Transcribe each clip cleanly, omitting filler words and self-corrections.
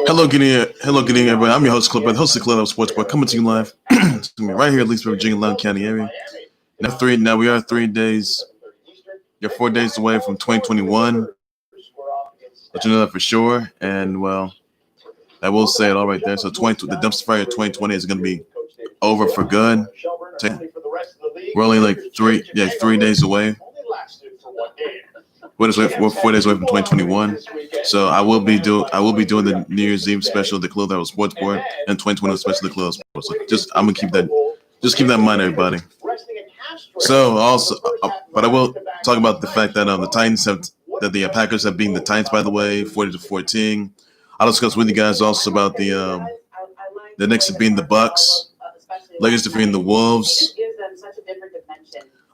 Hello, good evening, everybody. I'm your host, Clipper, the host of Khalil Sports Bar, coming to you live right here at Leesburg, Virginia, Loudoun County area. Now we are 4 days away from 2021. Let you know that for sure. And well, I will say it all right there. So the dumpster fire 2020 is going to be over for good. We're only like 3 days away. 4 days away from 2021. So I will be doing the New Year's Eve special, the Khalil Sports Board, and 2021 special, the Khalil Sports. So I'm gonna keep that in mind, everybody. So also, but I will talk about the fact that the Packers have beaten the Titans, by the way, 40-14. I'll discuss with you guys also about the Knicks beating the Bucks, Lakers defeating the Wolves.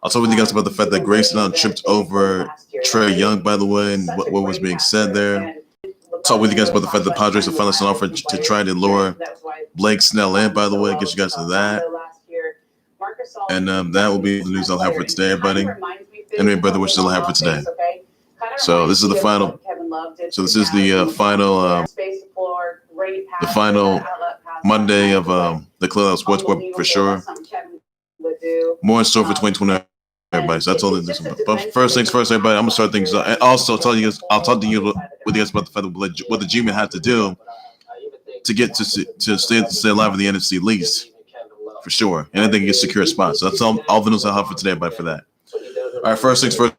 I'll talk with you guys about the fact that Grayson tripped over Trae Young, by the way, and what was being said there. Talk with you guys about the fact that the Padres have finally sent an offer to try to lure Blake Snell in, by the way. Get you guys to that. And that will be the news I'll have for today, everybody. Anyway, brother, what I'll have for today. So this is the final. So this is the final Monday of the Khalil Sports Board for sure. More in store for 2020, everybody. So that's all this is about. But first things first, everybody. I'm gonna start things out, and also I'll talk to you guys about the fact of what the G-Men have to do to get to stay alive in the NFC least, for sure. And I think get secure a spot. So that's all the news I have for today, everybody. For that. All right. First things first.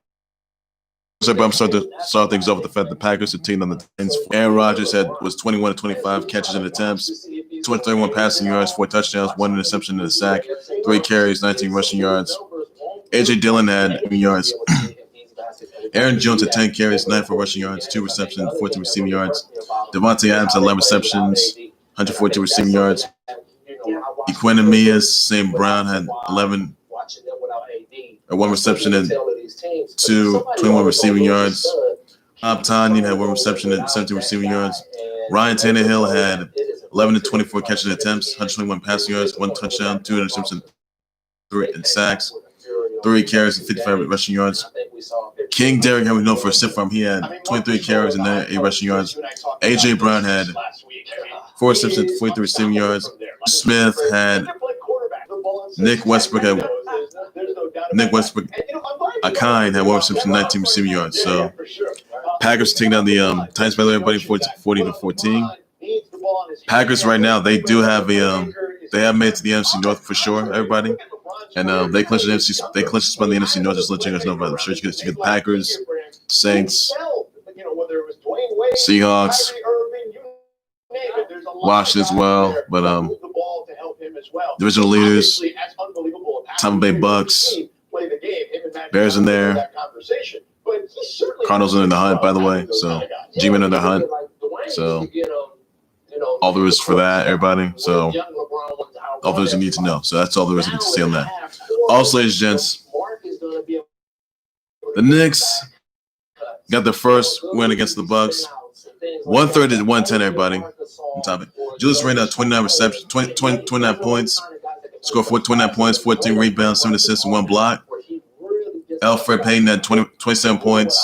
I'm starting to start things off with the fact the Packers are teaming on the Titans. Aaron Rodgers was 21-25 catches and attempts, 231 passing yards, 4 touchdowns, 1 interception and a sack, 3 carries, 19 rushing yards. A.J. Dillon had 8 yards. Aaron Jones had 10 carries, 9 for rushing yards, 2 receptions, 14 receiving yards. Davantae Adams had 11 receptions, 142 receiving yards. Equanimeous St. Brown had 1 reception and 21 receiving yards. Tonyan had 1 reception and 17 receiving yards. Ryan Tannehill had 11-24 catches and attempts, 121 passing yards, 1 touchdown, 2 interceptions, 3 sacks, 3 carries and 55 rushing yards. King Derrick, how we know for a stiff arm, he had 23 carries and 8 rushing yards. A.J. Brown had 4 receptions, 43 receiving yards. Smith had Westbrook-IKhine had 1 reception, 19 receiving yards. So Packers taking down the Titans, by the way, everybody, 40-14. Packers right now, they do have they have made it to the NFC North for sure, everybody. And they clinched the spot in the NFC North. Just let you guys know about it. I'm sure you get the Packers, Saints, Seahawks, Washington as well. But divisional leaders, Tampa Bay Bucks, Bears in there, Cardinals are in the hunt, by the way. So G-Men in the hunt. So all there is for that, everybody. So all there is you need to know. So that's all there is to say on that. Also, ladies and gents, the Knicks got their first win against the Bucks. 130-110, everybody. Julius Randle had 29 receptions, 29 points. Scored 29 points, 14 rebounds, 7 assists, and 1 block. Elfrid Payton had 27 points,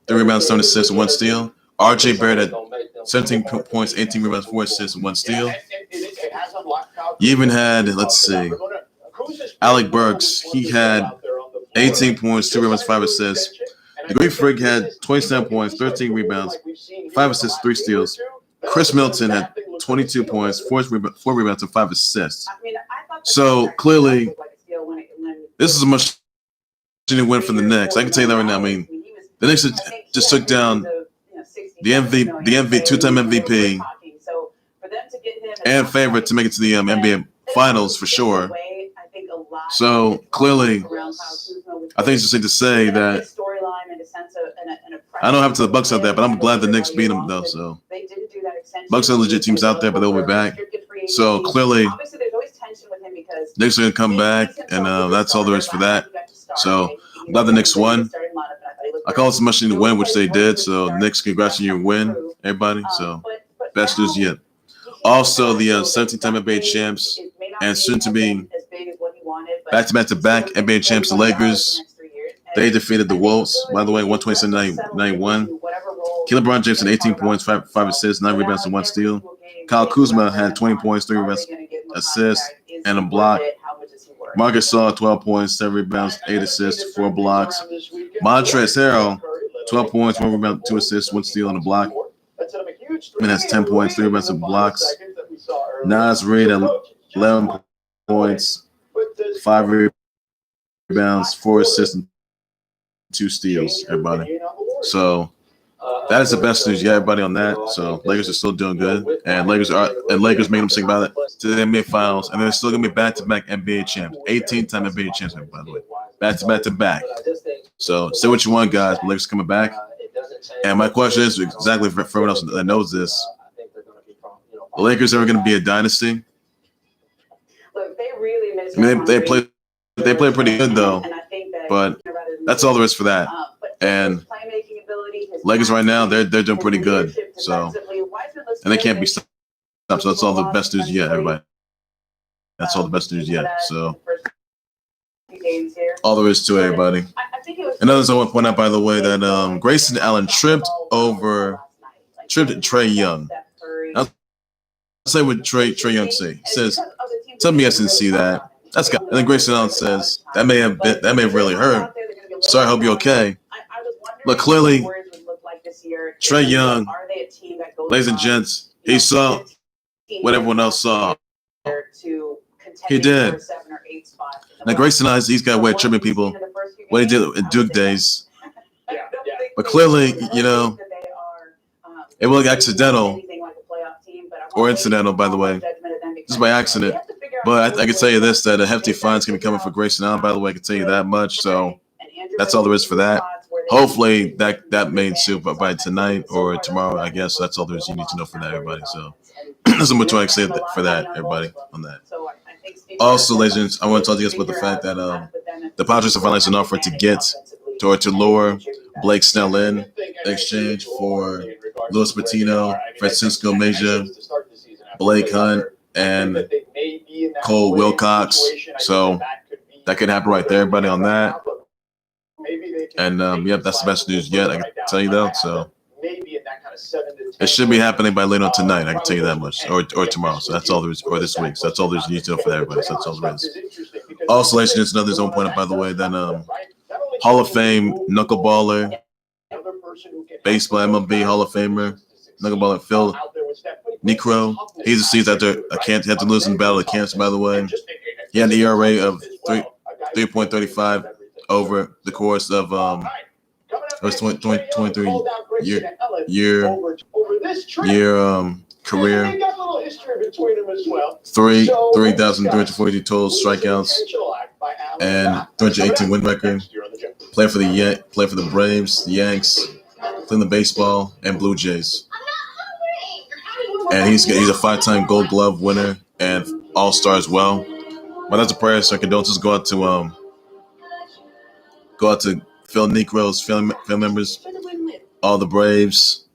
3 rebounds, 7 assists, and 1 steal. R.J. Barrett had 17 points, 18 rebounds, 4 assists, and 1 steal. You even had, Alec Burks. He had 18 points, 2 rebounds, 5 assists. The Greek Freak had 27 points, 13 rebounds, 5 assists, 3 steals. Khris Middleton had 22 points, 4 rebounds, and 5 assists. So clearly, this is a much win for the Knicks. I can tell you that right now. I mean, the Knicks just took down the two-time MVP and favorite to make it to the NBA Finals for sure. So clearly, I think it's just safe to say that I don't have to the Bucks out there, but I'm glad the Knicks beat them though. So Bucks are legit teams out there, but they'll be back. So clearly, Knicks are gonna come back, and that's all there is for that. So I'm glad the Knicks won. I call it a much needed win, which they did. So Knicks, congrats on your win, everybody. So best news yet. Also, the 17-time NBA champs and soon to be back-to-back NBA champs, the Lakers. They defeated the Wolves, by the way, 127-91. LeBron James had 18 points, 5 assists, 9 rebounds, and 1 steal. Kyle Kuzma had 20 points, 3 rebounds, assists, and a block. Marcus Gasol, 12 points, 7 rebounds, 8 assists, 4 blocks. Montrezl Harrell, 12 points, 1 rebound, 2 assists, 1 steal, and a block. And that's 10 points, 3 rebounds, and blocks. Naz Reid, 11 points, 5 rebounds, 4 assists, and 2 steals, everybody. So that is the best news yet, everybody, on that. So Lakers are still doing good, and Lakers made them sing about it to the NBA Finals, and they're still gonna be back-to-back NBA champs, 18-time NBA champs, by the way, back-to-back. So say what you want, guys, but Lakers coming back. And my question is exactly for everyone else that knows this: the Lakers ever gonna be a dynasty? I mean, they play pretty good though, but that's all there is for that. And Lakers right now, they're doing pretty good. So, and they can't be stopped. So that's all the best news yet, everybody. That's all the best news yet. So, all there is to it, everybody. Another thing I want to point out, by the way, that Grayson Allen tripped Trae Young. I'll say what Trae Young say. He says, "Tell me I didn't see that. That's got." And then Grayson Allen says, "That may have really hurt. Sorry, I hope you're okay." Look, clearly, Trae Young, ladies and gents, he saw what everyone else saw. He did. Now, Grayson Allen, he's got a way of tripping people. What he did in Duke days. But clearly, you know, it was accidental or incidental, by the way, just by accident. But I can tell you this, that a hefty fine's going to be coming for Grayson Allen, by the way. I can tell you that much. So that's all there is for that. Hopefully that may ensue by tonight or tomorrow, I guess. That's all there is you need to know for that, everybody. So that's what I'm say for that, everybody, on that. Also, ladies and gents, I want to talk to you guys about the fact that the Padres have finalized an offer to lure Blake Snell in exchange for Luis Patino, Francisco Mejia, Blake Hunt, and Cole Wilcox. So that could happen right there, everybody, on that. And yep, that's the best news yet, I can tell you though. So it should be happening by later on tonight, I can tell you that much, or tomorrow. So that's all there is, or this week. So that's all there's need to know for everybody. So that's all there is. Also, ladies and gents, another zone point out, by the way, then Hall of Fame knuckleballer, baseball MLB Hall of Famer, knuckleballer Phil Niekro. He's deceased after had to lose in the battle of cancer, by the way. He had an ERA of 3.35 over the course of it was 23 year career. 3,342 total strikeouts and 318 win record. Played for the Braves, the Yanks, playing the baseball and Blue Jays. And he's a 5-time Gold Glove winner and All-Star as well. But that's a prayer, so condolences go out to Phil Niekro's family members, all the Braves,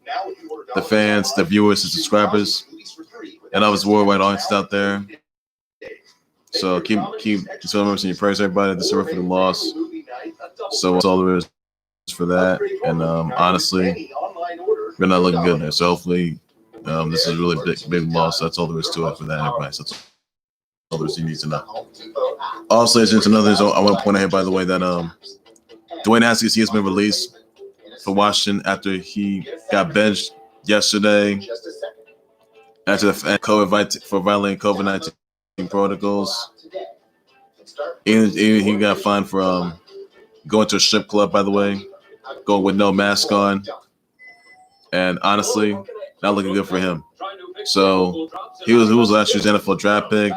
the fans, the viewers, the subscribers, and all his worldwide audience out there. So keep his members in your prayers, everybody. This is a the loss. So that's all there is for that. And honestly, we're not looking good there. So hopefully, this is a really big loss. That's all there is to it for that, everybody. So that's all there is you need to know. Also, there's another. I want to point out here, by the way, that Dwayne Haskins, he has been released for Washington after he got benched yesterday after the COVID for violating COVID-19 protocols. He got fined for going to a strip club, by the way, going with no mask on, and honestly, not looking good for him. So he was last year's NFL draft pick,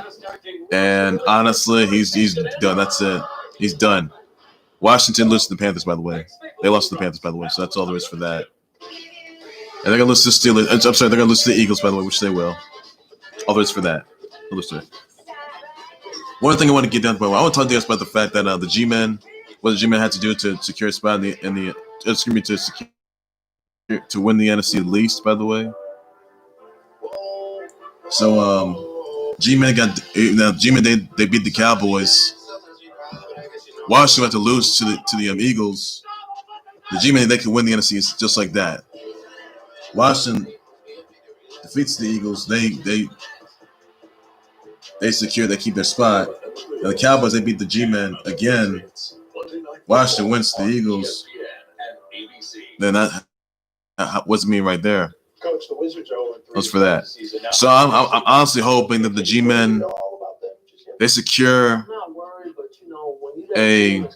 and honestly, he's done. That's it. He's done. Washington lost to the Panthers, by the way. They lost to the Panthers, by the way. So that's all there is for that. And they're going to lose to the Steelers. I'm sorry, they're going to lose to the Eagles, by the way, which they will. All there is for that. They'll lose to it. One thing I want to get down to, I want to talk to you guys about the fact that the G-Men, what the G-Men had to do to secure a spot to win the NFC least, by the way. So G-Men they beat the Cowboys. Washington had to lose to the Eagles. The G-Men, they can win the NFC just like that. Washington defeats the Eagles. They secure. They keep their spot. And the Cowboys, they beat the G-Men again. Washington wins the Eagles. Then that what's mean right there. What's for that? So I'm honestly hoping that the G-Men they secure a.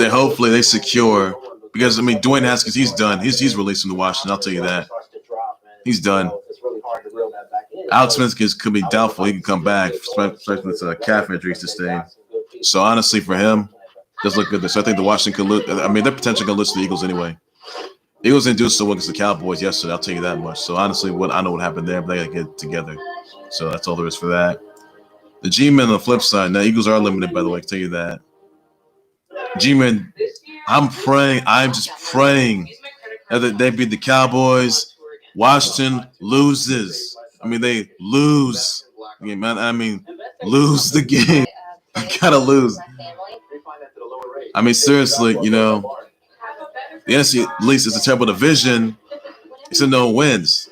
Hopefully they secure because I mean Dwayne Haskins he's done. He's released from the Washington. I'll tell you that. He's done. Alex Smith could be doubtful. He can come back, especially with calf injuries sustained. So honestly, for him, does look good. So I think the Washington could lose. I mean, they're potentially going to lose to the Eagles anyway. The Eagles didn't do so well against the Cowboys yesterday. I'll tell you that much. So honestly, I know what happened there, but they got to get together. So that's all there is for that. The G-Men on the flip side. Now, Eagles are limited, by the way. I can tell you that. G-Men, I'm just praying that they beat the Cowboys. Washington loses. I mean, they lose. Lose the game. Gotta lose. I mean, seriously, the NFC at least is a terrible division. It's no wins.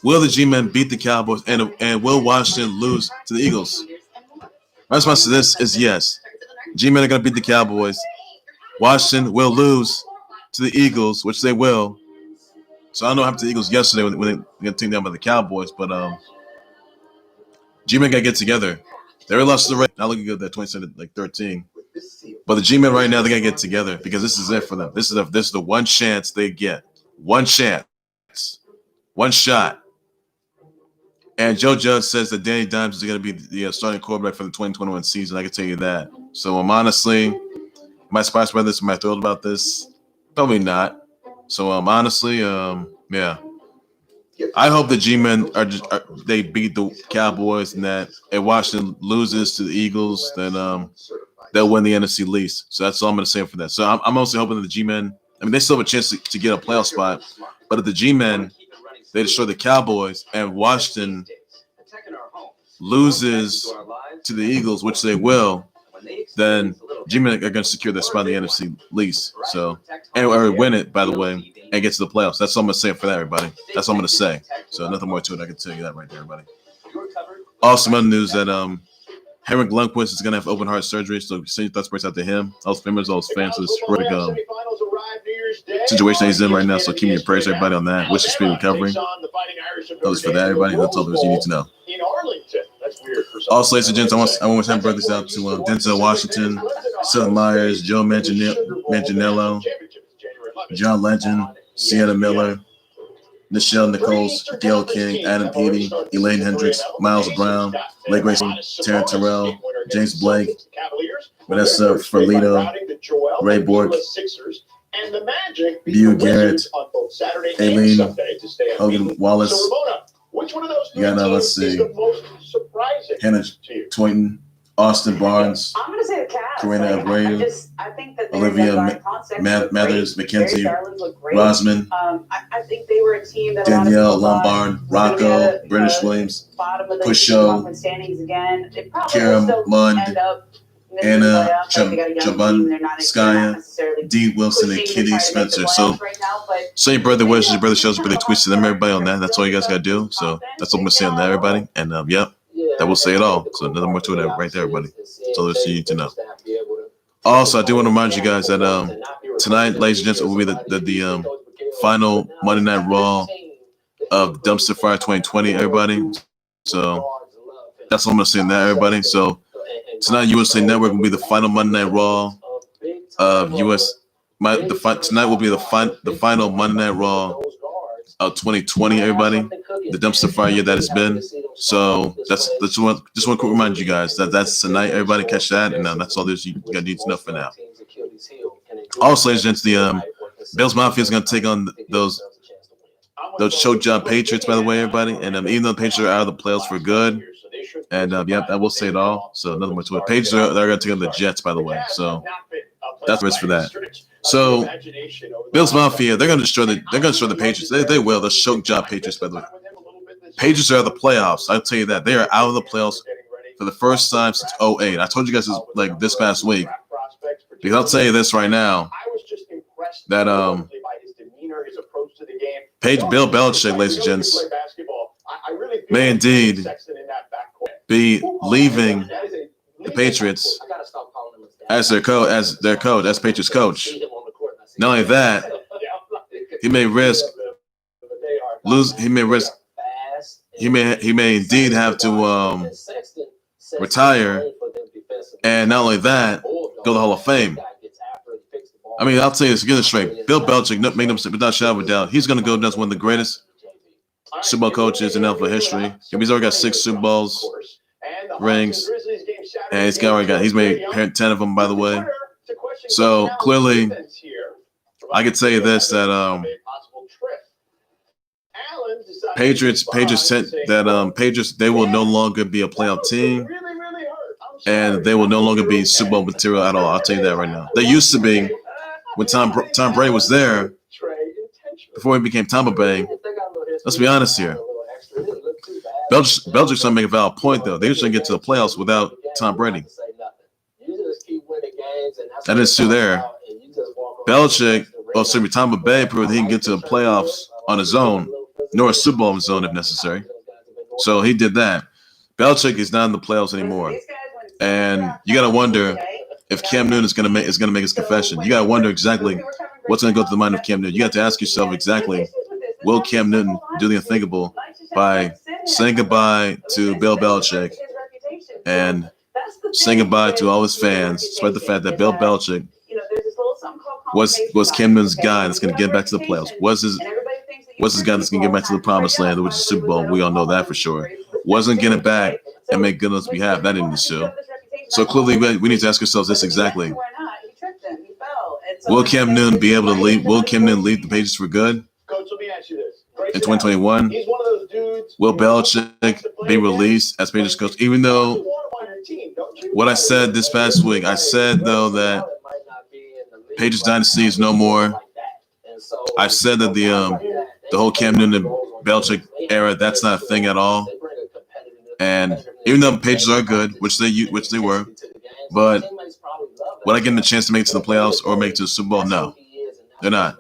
Will the G-Men beat the Cowboys and will Washington lose to the Eagles? My response to this is yes. G-Men are going to beat the Cowboys. Washington will lose to the Eagles, which they will. So I don't know what happened to the Eagles yesterday when they got taken down by the Cowboys, but G-Men got to get together. They already lost to the Raiders. Not looking good at 27-13. But the G-Men right now, they got to get together because this is it for them. This is the one chance they get. One chance. One shot. And Joe Judge says that Danny Dimes is going to be the starting quarterback for the 2021 season. I can tell you that. So I'm honestly, am I surprised by this? Am I thrilled about this? Probably not. So honestly, yeah. I hope the G-Men they beat the Cowboys and that if Washington loses to the Eagles, then they'll win the NFC least. So that's all I'm going to say for that. So I'm mostly hoping that the G-Men, I mean, they still have a chance to get a playoff spot, but if the G-Men, they destroy the Cowboys and Washington loses to the Eagles, which they will, then G-Men are going to secure their spot in the NFC least. So, or win it, by the way, and get to the playoffs. That's all I'm going to say for that, everybody. That's all I'm going to say. So nothing more to it. I can tell you that right there, everybody. Also, other news that Henrik Lundqvist is going to have open heart surgery, so send your thoughts prayers out to him. All his members, all his fans, this horrific situation he's in right now. So keep me in prayers, everybody, on that. Wish you speedy recovery. That was for that, everybody. That's all you need to know. Also, ladies and gents, I want to send birthdays out to Denzel Washington, Seth Meyers, Joe Manganiello, John Legend, Sienna Miller, Nichelle Nichols, Gail King, Adam Peaty, Elaine Hendricks, Miles Brown, Blake Grayson, Taryn Terrell, James Blake, Vanessa Ferlito, Ray Bork, Bew Garrett, Aileen Hogan Wallace. You got let's see, Hannah Toynton, Austin Barnes, I'm going to say the Cavs. Karina Abreu, I think that Olivia Mathers, Mackenzie, Rosman, I think they were a team that Danielle Lombard, Rocco, British Williams, Pusho, Karen Lund, Anna Jabanskaya, D. Wilson, and Kitty Spencer. So, say your brother wishes, your brother shows, your brother tweets to them, everybody on that. That's all you guys got to do. So, that's what I'm going to say on that, everybody. And, yep, that will say it all. So, nothing more to it right there, everybody. That's all you need to know. Also, I do want to remind you guys that tonight, ladies and gents, will be the final Monday Night Raw of Dumpster Fire 2020, everybody. So, that's what I'm going to say on that, everybody. So, tonight, USA Network will be the final Monday Night Raw of US. Tonight will be the final Monday Night Raw of 2020. Everybody, the dumpster fire year that it's been. So just want to quick remind you guys that's tonight. Everybody catch that, and that's all there's you got need to know for now. Also, ladies and gents, the Bills Mafia is going to take on those choke job Patriots. By the way, everybody, and even though the Patriots are out of the playoffs for good. And, yeah, I will say it all. So, nothing more to it. Pages they're going to take on the Jets, by the way. So, that's the risk for that. So, Bills Mafia, they're going to destroy the Patriots. They will. They'll choke job Patriots, by the way. Patriots are out of the playoffs. I'll tell you that. They are out of the playoffs for the first time since 2008. I told you guys this past week. Because I'll tell you this right now. That, Bill Belichick, ladies and gents, may indeed be leaving the Patriots as their coach, as Patriots coach. Not only that, he may risk lose. He may risk. He may indeed have to retire, and not only that, go to the Hall of Fame. I mean, I'll tell you this, get it straight. Bill Belichick, make no mistake, without a shadow of a doubt, he's going to go down as one of the greatest Super Bowl coaches in NFL history. He's already got 6 Super Bowls rings, and he's made 10 of them, by the way. So clearly, I could tell you this, that Patriots they will no longer be a playoff team, and they will no longer be Super Bowl material at all. I'll tell you that right now. They used to be when Tom Brady was there before he became Tampa Bay. Let's be honest here. Belichick's trying to make a valid point, though. They just didn't get to the playoffs without Tom Brady. That is true there. Belichick, Tampa Bay proved that he can get to the playoffs on his own, nor a Super Bowl on his own if necessary. So he did that. Belichick is not in the playoffs anymore, and you got to wonder if Cam Newton is going to make his confession. You got to wonder exactly what's going to go through the mind of Cam Newton. You got to ask yourself exactly, will Cam Newton do the unthinkable by saying goodbye to Bill Belichick and saying goodbye to all his fans, despite the fact that Bill Belichick was Cam Newton's guy that's going to get back to the playoffs? Was his guy that's going to get back to the promised land, which is Super Bowl? We all know that for sure. Wasn't getting back and make good on his behalf. That didn't show. So clearly, we need to ask ourselves this exactly: will Cam Newton be able to leave? Will Cam Newton leave the Patriots for good in 2021? Will Belichick be released as Patriots coach? Even though what I said this past week, I said though that Patriots dynasty is no more. I said that the whole Cam Newton and Belichick era, that's not a thing at all. And even though the Patriots are good, which they were, but would I give them a chance to make it to the playoffs or make it to the Super Bowl? No, they're not.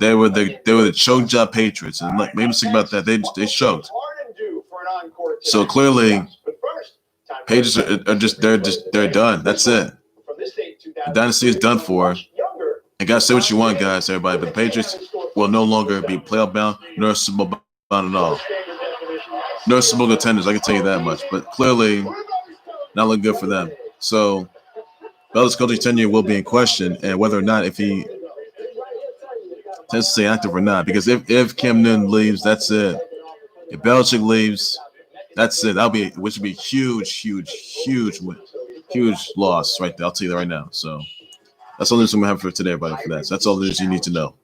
They were the choke job Patriots, and like, maybe think about that. They choked. So clearly, Patriots they're done. That's it. The dynasty is done for. And guys, say what you want, guys, everybody, but the Patriots will no longer be playoff bound nor Super Bowl bound at all. No Super Bowl contenders, I can tell you that much. But clearly, not looking good for them. So, Belichick's coaching tenure will be in question, and whether or not if he tends to stay active or not. Because if Cam Newton leaves, that's it. If Belichick leaves, that's it. Which would be huge loss right there. I'll tell you that right now. So that's all the news I'm gonna have for today, everybody. For that, so that's all the news you need to know.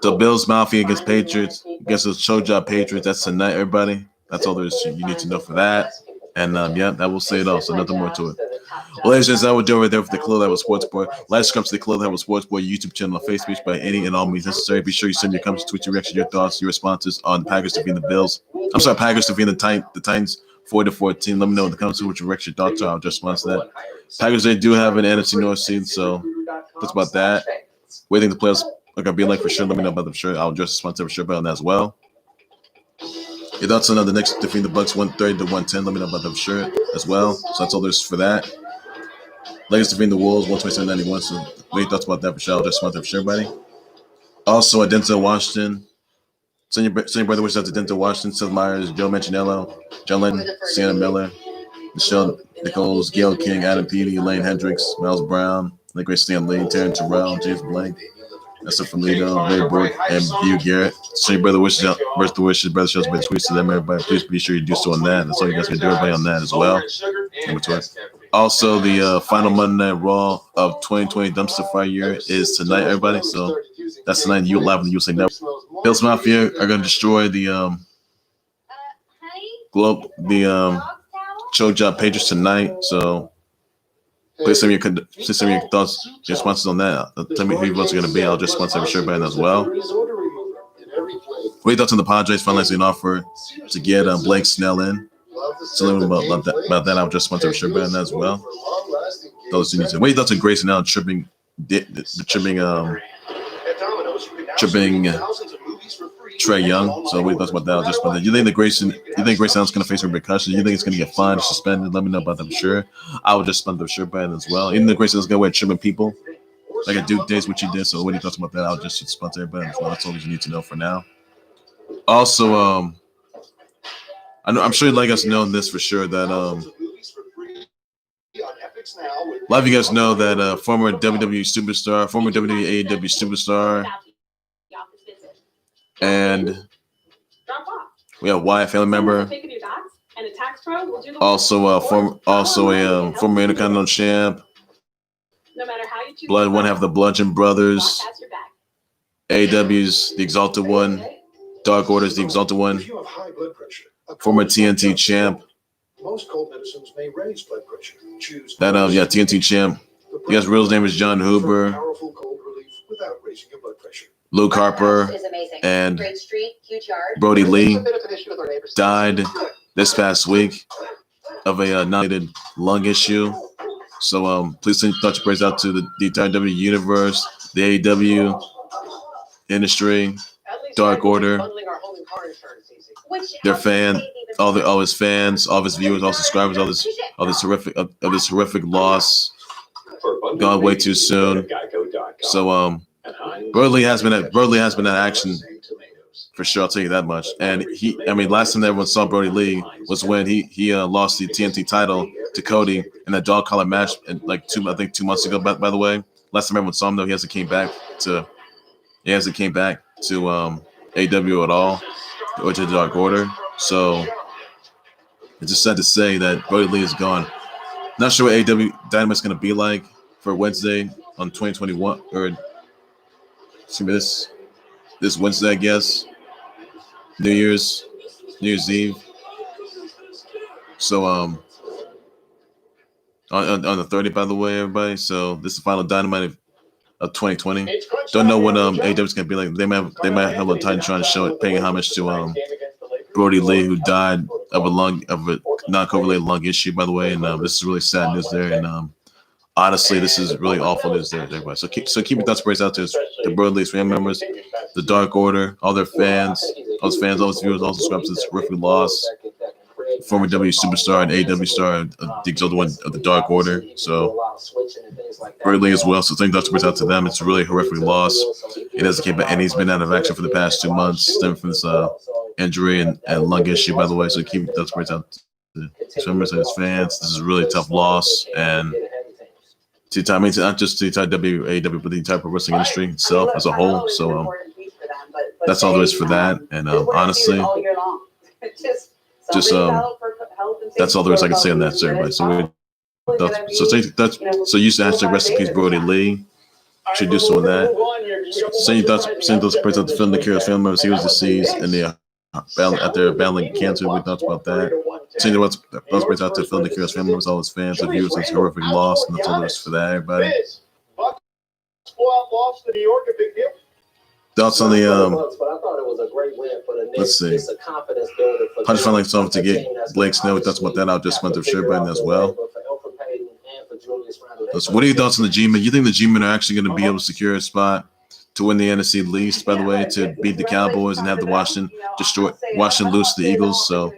So Bills Mafia against Patriots, against those choke job Patriots. That's tonight, everybody. That's all there is you need to know for that. And that will say it all. So nothing more to it. Well, ladies and gentlemen, I would do right there for the Khalil That Was Sports Boy. Like, subscribe to the Khalil That Was Sports Boy YouTube channel on Facebook by any and all means necessary. Be sure you send your comments, tweet your reactions, your thoughts, your responses on the Packers defeating the Bills. I'm sorry, Packers defeating the Titans 4-14. Let me know in the comments what your reaction, your thoughts are. I'll just respond to that. Packers, they do have an NFC North seed, so that's about that. What do you think the players are going to be like for sure? Let me know about them for sure. I'll just respond to for sure about that as well. Your thoughts on the Knicks defeating the Bucks 130-110. Let me know about them for sure as well. So that's all there's for that. Lakers defeating the Wolves 127-91. So what are your thoughts about that for sure? I'll just respond to for sure, buddy. Also, Denzel Washington. Send your brother wishes out to Denzel Washington, Seth Meyers, Joe Manganiello, John Lennon, Sienna Miller, Michelle Nichols, Gail King, Adam Peaty, Elaine Hendricks, Miles Brown, the great Stan Lee, Terrence Terrell, James Blank, Esther Famino, Ray Bork, and Hugh Garrett. Send your brother wishes out, brother shows by tweets to them, everybody. Please be sure you do so on that. That's all you guys can do, everybody, on that as well. Also, the final Monday Night Raw of 2020 Dumpster Fire year is tonight, everybody. So that's tonight. You live on the USA Network. Bills Mafia are going to destroy the choke job Patriots tonight. So please send me your thoughts, your responses on that. Tell me who your votes are going to be. I'll just sponsor every shirt band as well. What are your thoughts on the Padres finalizing an offer to get Blake Snell in? So a little about that. I'll just sponsor every shirt band as well. Those you need to. What are your thoughts on Grayson Allen tripping Trae Young. So what are your thoughts about that? Just about that. You think Grayson Allen's going to face a repercussion? You think it's going to get fined, suspended? Let me know about that for sure. I would just suspend the shirt ban as well. Even though Grayson's going to wear trimming people, like a Duke days, which he did. So what are your thoughts about that? I'll just suspend everybody as well. That's all you need to know for now. Also, I'm sure you'd like us to know this for sure that a lot of you guys know that former WWE superstar, former WWE AEW superstar, and we have Wyatt family member, also a former Intercontinental champ, one half of the Bludgeon Brothers, AEW's the Exalted One, Dark Order's the Exalted One, former TNT champ. Most cold medicines may raise blood pressure. Choose TNT champ. You guys' real name is John Huber. Powerful cold relief without raising your blood pressure. Luke Harper and Brody Lee died this past week of a non-related lung issue. So please send thoughts and prayers out to the entire W universe, the AEW industry, Dark Order, their fan, all his fans, all of his viewers, all subscribers, all this horrific loss, gone way too soon. So Brody has been at action for sure. I'll tell you that much. And last time that everyone saw Brody Lee was when he lost the TNT title to Cody in that dog collar match, and like 2 months ago. By the way, last time everyone saw him though, he hasn't came back to AEW at all, or to the Dark Order. So it's just sad to say that Brody Lee is gone. Not sure what AEW Dynamite's going to be like for Wednesday on 2021, or this Wednesday, I guess. New Year's Eve. So on the 30th, by the way, everybody. So this is the final Dynamite of 2020. Don't know what AEW's going to be like. They might have a Titan trying to show it, paying homage to Brody Lee, who died of a non-COVID related lung issue, by the way. And this is really sad news there. And honestly, this is really awful news there, everybody. So keep your thoughts and prayers out to the Brody Lee's family members, the Dark Order, all their fans, all his viewers, all subscribers to this horrific loss. Former W superstar and AEW star, the Exalted One of the Dark Order. So Brody Lee as well. So thank thoughts and prayers out to them. It's a really horrific loss. He doesn't came back, and he's been out of action for the past 2 months, stemming from this injury and lung issue, by the way. So keep thoughts and prayers out to his members and his fans. This is a really tough loss, and not just to the entire AEW, but the entire pro wrestling industry itself as a whole. So that's all there is for that. And honestly, that's all there is I can say on that, sir. Everybody. So use the hashtag rest in peace Brody Lee. Should do so on that. Send those prayers out to Phil Nicaro's family members. He was deceased and they out there battling cancer. We thought about that. Send those prayers out to Phil Nicaro's family members, all his fans, the viewers. It's a horrific loss, and that's all there is for that, everybody. Thoughts on the let's see. I just found like something to get Blake Snow. Thoughts about that? I'll just went to share button as well. So what are your thoughts on the G-Men? You think the G-Men are actually going to be able to secure a spot to win the NFC least, by the way, to beat the Cowboys and have the Washington lose to the Eagles? So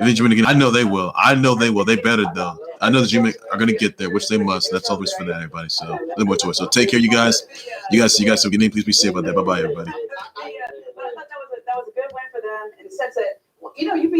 I know they will. They better though. I know the G-Men are going to get there, which they must. That's always for that, everybody. So no more to it. So take care, you guys. You guys have a good evening. Please be safe out there. Bye-bye, everybody. I thought that was a good win for them in the sense that, you be